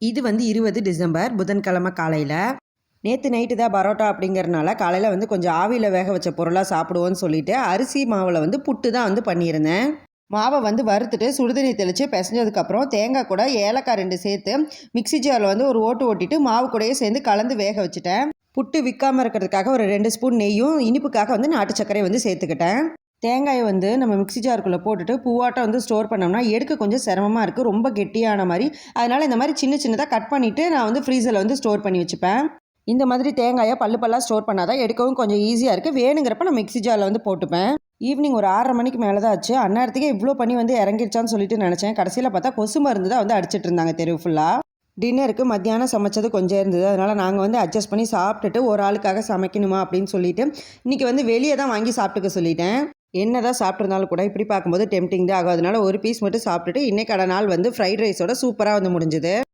இது வந்து 20 டிசம்பர் புதன்கிழமை காலையில். நேற்று நைட்டு தான் பரோட்டா அப்படிங்கிறனால காலையில் வந்து கொஞ்சம் ஆவியில் வேக வச்ச பொருளாக சாப்பிடுவோன்னு சொல்லிட்டு அரிசி மாவில் வந்து புட்டு தான் வந்து பண்ணியிருந்தேன். மாவை வந்து வறுத்துட்டு சுடுதண்ணி தெளித்து பிசைஞ்சதுக்கப்புறம் தேங்காய் கூட ஏலக்காய் 2 சேர்த்து மிக்ஸி ஜாரில் வந்து ஒரு ஓட்டு ஓட்டிட்டு மாவு கூடயே சேர்ந்து கலந்து வேக வச்சுட்டேன். புட்டு விற்காமல் இருக்கிறதுக்காக ஒரு 2 ஸ்பூன் நெய்யும் இனிப்புக்காக வந்து நாட்டு சர்க்கரை வந்து சேர்த்துக்கிட்டேன். தேங்காயை வந்து நம்ம மிக்ஸி ஜாருக்குள்ளே போட்டுட்டு பூவாட்டம் வந்து ஸ்டோர் பண்ணோம்னா எடுக்க கொஞ்சம் சிரமமாக இருக்குது, ரொம்ப கெட்டியான மாதிரி. அதனால் இந்த மாதிரி சின்ன சின்னதாக கட் பண்ணிவிட்டு நான் வந்து ஃப்ரீசரில் வந்து ஸ்டோர் பண்ணி வச்சுப்பேன். இந்த மாதிரி தேங்காயை பல்லாக ஸ்டோர் பண்ணாதான் எடுக்கவும் கொஞ்சம் ஈஸியாக இருக்குது. வேணுங்கிறப்ப நான் மிக்ஸி ஜாரில் வந்து போட்டுப்பேன். ஈவினிங் ஒரு 6:30 மணிக்கு மேலே தான் ஆச்சு. அந்நேரத்துக்கே இவ்வளோ பண்ணி வந்து இறங்கிடுச்சான்னு சொல்லிட்டு நினச்சேன். கடைசியில் பார்த்தா கொசு மருந்து தான் வந்து அடிச்சிட்டு இருந்தாங்க தெரு ஃபுல்லாக. டின்னருக்கு மத்தியானம் சமைச்சது கொஞ்சம் இருந்தது. அதனால் நாங்கள் வந்து அட்ஜஸ்ட் பண்ணி சாப்பிட்டுட்டு ஒரு ஆளுக்காக சமைக்கணுமா அப்படின்னு சொல்லிட்டு இன்றைக்கி வந்து வெளியே தான் வாங்கி சாப்பிட்டுக்க சொல்லிட்டேன். என்ன தான் சாப்பிட்ருந்தாலும் கூட இப்படி பார்க்கும்போது டெம்டிங் தான் ஆகும். அதனால ஒரு பீஸ் மட்டும் சாப்பிட்டுட்டு இன்றைக்கான நாள் வந்து ஃப்ரைட் ரைஸோட சூப்பராக வந்து முடிஞ்சுது.